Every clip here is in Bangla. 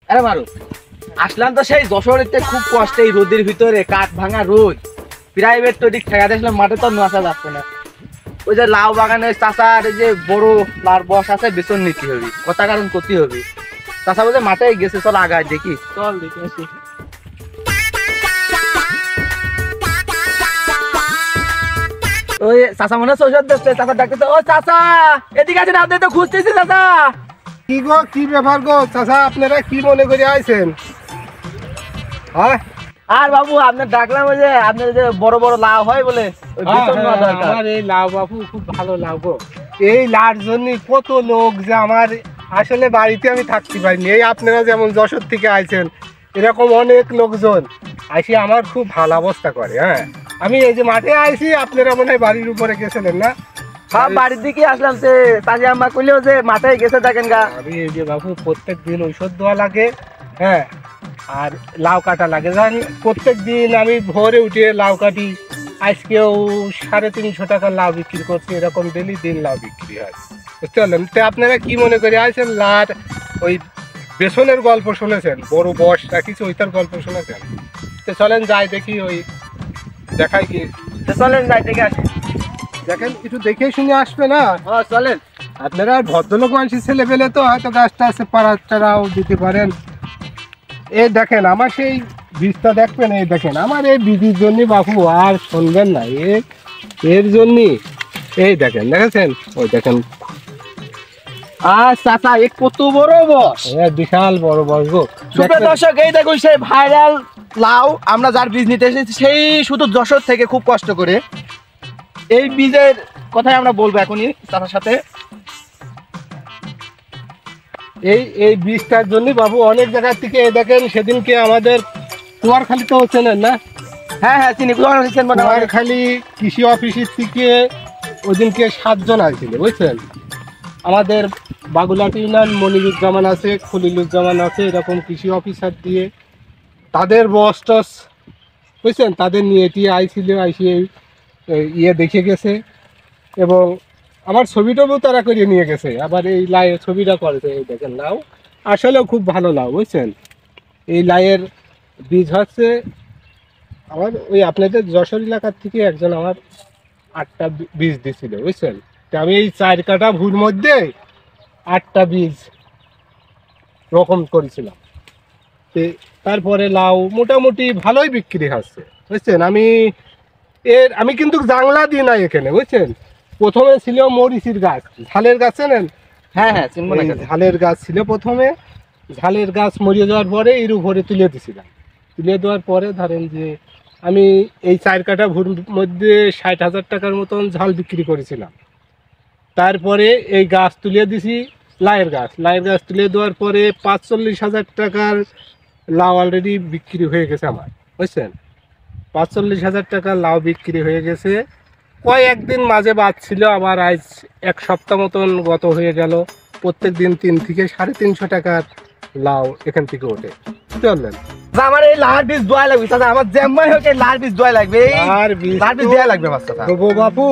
আরে মারু, আসলাম তো সেই যশোরেতে খুব কষ্টে এই রোদের ভিতরে, কাঠ ভাঙা রোদ। প্রাইভেট তো দিক ঠেকা দিয়েছিলাম, মাঠে তো আসা যাচ্ছে না। ওই যে লাউ বাগানে চাষার যে বড় লার বস আছে, বেতন নিতে হবে, কথা কারণ করতে হবে। চাষা বলছে মাঠে গেছে, চল আগায় দেখি, চল দেখে আসি। ওই চাষা মনে হচ্ছে ঔষধ দিচ্ছে, চাষা ডাকতেছে, ও চাষা এদিকে আছেন, আপনি তো খুঁজতেছি চাষা। কি গো, কি ব্যাপার গো চাচা, আপনারা কি মনে করে আইছেন? হ্যাঁ আর বাবু আপনার ডাকলাম, ওই যে আপনার যে বড় বড় লাউ হয় বলে, ওই বেতন নেওয়া দরকার। আমার এই লাউ বাবু খুব ভালো লাউ গো। এই লাউর জন্য কত লোক যে আমার আসলে বাড়িতে আমি থাকতে পারিনি। এই আপনারা যেমন যশোর থেকে আইছেন, এরকম অনেক লোকজন আইসি আমার খুব ভালো অবস্থা করে। হ্যাঁ, আমি এই যে মাঠে আইছি, আপনারা মনে হয় বাড়ির উপরে গেছিলেন না? হ্যাঁ, বাড়ির দিকে আসলাম, সে তাজি আম্মা কইলেও যে মাঠে গেছে দেখেন গা। আমি এই যে বাবু প্রত্যেক দিন ঔষধ দেওয়া লাগে, হ্যাঁ, আর লাউ কাটা লাগে। জানেন, প্রত্যেক দিন আমি ভোরে উঠে লাউ কাটি। আজকেও 350 টাকা লাউ বিক্রি করছি, এরকম ডেলি দিন লাউ বিক্রি হয়, বুঝতে পারলেন? তো আপনারা কি মনে করে আছেন? লাট ওই বেসনের গল্প শুনেছেন, বড় বস রাখিছে, ওইটার গল্প শুনেছেন? তো চলেন যাই দেখি, ওই দেখাই কি। চলেন যাই দেখে আসি। দেখেন, একটু দেখে শুনে আসবে না? হ্যাঁ চলেন। আপনারা ভদ্রলোক মানুষের ছেলে পেলে তো হয়তো গাছটা আছে, পাড়াটারাও দিতে পারেন। এই দেখেন আমার সেই বীজটা দেখবেন, এই দেখেন আমার এই বীজের জন্য বাবু আর শুনবেন না, এর জন্য এই দেখেন, দেখেছেন? ওই দেখেন, আর চাচা এ কত বড় বস, বিশাল বড় বস গো। সুপ্রিয় দর্শক, এই দেখুন সেই ভাইরাল লাউ। আমরা যার বীজ নিতে এসেছি, সেই শুধু যশোর থেকে খুব কষ্ট করে। এই বীজের কথাই আমরা বলবো এখনই চাচার সাথে। এই বীজটার জন্য বাবু অনেক জায়গা থেকে, এই দেখেন সেদিনকে আমাদের কুয়ারখালী তো চেনেন না? হ্যাঁ হ্যাঁ চিনি, কুয়ারখালী কৃষি অফিসের থেকে ওদিনকে 7 জন আসছিল, বুঝছেন? আমাদের বাগুলাট ইউনিয়ন মনিরুজ্জামান আছে, খলিলুজ্জামান আছে, এরকম কৃষি অফিসার দিয়ে তাদের বস টস, বুঝছেন, তাদের নিয়ে টিয়ে আইছিল, আইসিয়ে ইয়ে দেখে গেছে এবং আমার ছবিটাও তারা করে নিয়ে গেছে। আবার এই লাইয়ের ছবিটা করেছে, এই দেখেন লাউ আসলেও খুব ভালো লাউ, বুঝছেন? এই লাইয়ের বীজ হচ্ছে আমার ওই আপনাদের যশোর এলাকার থেকে একজন আমার 8টা বীজ দিছিল, বুঝছেন? তো আমি এই 4 কাঠা ভুর মধ্যে 8টা বীজ রকম করেছিলাম। তারপরে লাউ মোটামুটি ভালোই বিক্রি হচ্ছে, বুঝছেন? আমি কিন্তু জাংলা দিই না এখানে, বুঝছেন? প্রথমে ছিল মরিচির গাছ, ঝালের গাছ চেনেন? হ্যাঁ হ্যাঁ চিনবো না। ঝালের গাছ ছিল প্রথমে, ঝালের গাছ মরিয়ে যাওয়ার পরে এর উপরে তুলে দিছিলাম। তুলে দেওয়ার পরে ধরেন যে আমি এই 4 কাঠা ভুর মধ্যে 60,000 টাকার মতন ঝাল বিক্রি করেছিলাম। তারপরে এই গাছ তুলে দিছি, লাউয়ের গাছ তুলে দেওয়ার পরে 45,000 টাকার লাউ অলরেডি বিক্রি হয়ে গেছে আমার, বুঝছেন? 45,000 টাকা লাউ বিক্রি হয়ে গেছে। কয়েকদিন মাঝে বাদ ছিল, আবার আজ 1 সপ্তাহ মতন গত হয়ে গেল। প্রত্যেক দিন 3 থেকে 350 টাকার লাউ এখান থেকে ওঠে, বুঝতে পারলেন? আমার এই লাল বীজ দোয়া লাগবে চাচা, আমার জ্যামাই হোক এই লাল বীজ দোয়া লাগবে, আর বীজ দেয়া লাগবে আমার চাচা। গো বাপু,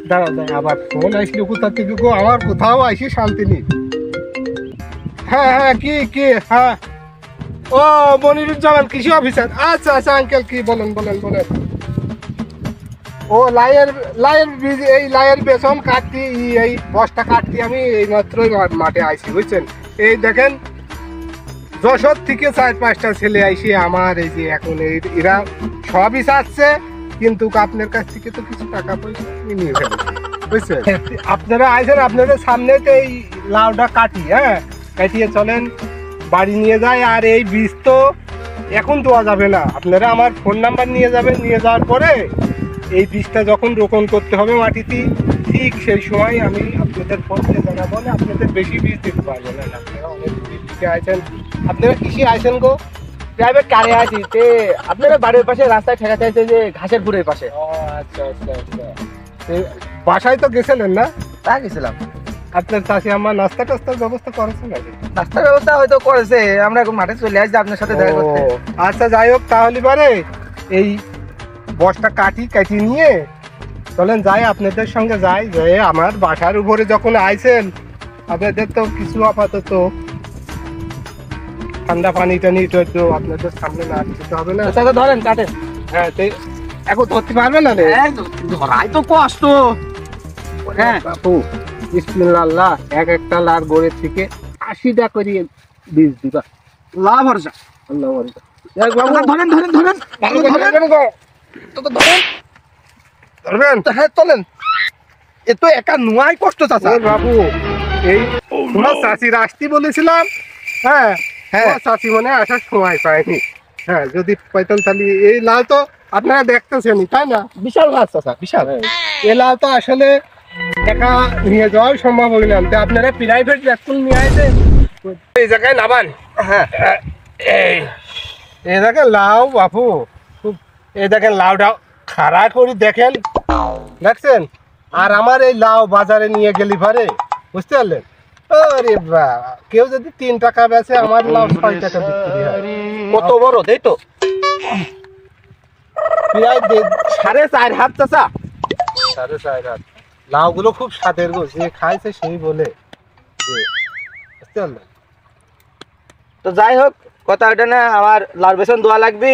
দাঁড়াও, আবার ফোন আসলে কোথা থেকে গো? আমার কোথাও আইসি শান্তি নেই। হ্যাঁ হ্যাঁ, কি হ্যাঁ, ও মনিরুজ্জামান কৃষি অফিসার। আচ্ছা আচ্ছা আঙ্কেল, কি বলেন? ও লাইয়ের বীজ, এই লাইয়ের বেসন কাটতি, এই বস্তা কাটতি আমি এই মাত্রই মাঠে আইছি, বুঝছেন? এই দেখেন যশোর থেকে 4-5টা ছেলে আইসি আমার, এই যে এখন এরা সবই চাচ্ছে, কিন্তু আপনার কাছ থেকে তো কিছু টাকা পয়সা নিয়ে ফেলেছি, বুঝছেন? আপনারা আইছেন, আপনাদের সামনেতে এই লাউটা কাটি, হ্যাঁ, কাটিয়ে চলেন বাড়ি নিয়ে যায়। আর এই বীজ তো এখন দেওয়া যাবে না, আপনারা আমার ফোন নাম্বার নিয়ে যাবেন। নিয়ে যাওয়ার পরে এই বীজটা যখন রোপণ করতে হবে মাটিতে, ঠিক সেই সময় আমি আপনাদের ফোন দিয়ে জানাবো, না আপনাদের বেশি বীজ দিতে পারবো না। আপনারা অনেক বীজ দিতে আইছেন। আপনারা কৃষি আইছেন গো? প্রাইভেট কারে আছি, তে আপনারা বাড়ির পাশে রাস্তায় ঠেকা চাইছে, যে ঘাসের পুরের পাশে। আচ্ছা, বাসায় তো গেছিলেন না? তা গেছিলাম। আপনার চাষি আমার নাস্তা টাস্তার ব্যবস্থা করেছেন নাকি? নাস্তার ব্যবস্থা হয়তো করেছে, আমরা এখন মাঠে চলে আসছি আপনার সাথে দেখা করতে। আচ্ছা, যাই হোক, তাহলে পারে এই বস্তা কাটি নিয়ে চলেন যাই, আপনাদের সঙ্গে যাই। যে আমার বাসার উপরে যখন আইছেন, আপনাদের তো কিছু আপাতত ঠান্ডা পানি টানি তো আপনাদের সামনে না দিতে হবে না। চাচা ধরেন কাটেন। হ্যাঁ এখন ধরতে পারবে না রে? ধরাই তো কষ্ট। হ্যাঁ বাপু বিসমিল্লাহ, এক একটা লার গোড়ের থেকে 80টা করে বীজ দিবা। লাভ ভরসা। আল্লাহ ভরসা। ধরেন ধরেন ধরেন ধরবেন? হ্যাঁ চলেন। এ তো একা নোয়াই কষ্ট চাচা। ওর বাবু এই তোমার চাষির আসতে বলেছিলাম, হ্যাঁ হ্যাঁ চাষি মনে হয় আসার সময় পায়নি। হ্যাঁ যদি পাইতাম তাহলে এই লাল তো আপনারা দেখতেছেনই, তাই না? বিশাল গাছ চাচা, বিশাল। এই লাল তো আসলে একা নিয়ে যাওয়াও সম্ভব হইল না। তো আপনারা প্রাইভেট ভ্যাকুল নিয়ে আসে এই জায়গায় নামান। হ্যাঁ এই দেখেন লাউ বাপু, খুব এই দেখেন লাউটা খাড়া করে দেখেন, দেখছেন? আর আমার এই লাউ বাজারে নিয়ে গেলি পারে, বুঝতে পারলেন? আরে বা, কেউ যদি 3 টাকা বেচে আমার লাউ 6 টাকা বিক্রি হয়। কত বড় দেই তো, প্রায় 4.5 হাত চাচা। 4.5 হাত। লাউগুলো খুব স্বাদের গো, যে খাইছে সেই বলে যে, বুঝতে পারলেন? তো যাই হোক, কথা ওটা না, আমার লাল বেসন দোয়া লাগবে,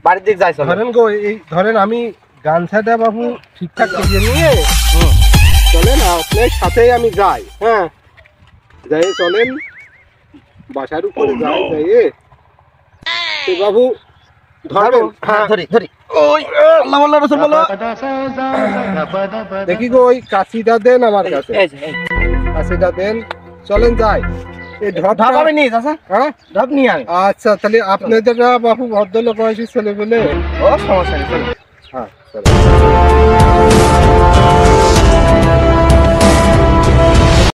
বাড়ির দিক যাই চলো। ধরেন গো, এই ধরেন আমি গামছাটা বাবু ঠিকঠাক করিয়ে নিয়ে চলেন, আপনার সাথেই আমি যাই। হ্যাঁ যাই, চলেন বাসার উপরে যাই, যাই তো বাবু ধরবেন। হ্যাঁ ধরি ধরি। ওই আল্লাহ আল্লাহ রাসূল বলো। দেখি গো, ওই কাছিটা দেন আমার কাছে, এই যে, এই। কাছিটা দেন, চলেন যাই। এই ঢপ ঢপটা আমি নিয়ে চাচা, হ্যাঁ ঢপ নিয়ে আমি। আচ্ছা, তাহলে আপনাদের বাবু ভদ্রলোক বয়সী ছেলে বলে। ও সমস্যা নেই চলো। হ্যাঁ চলো।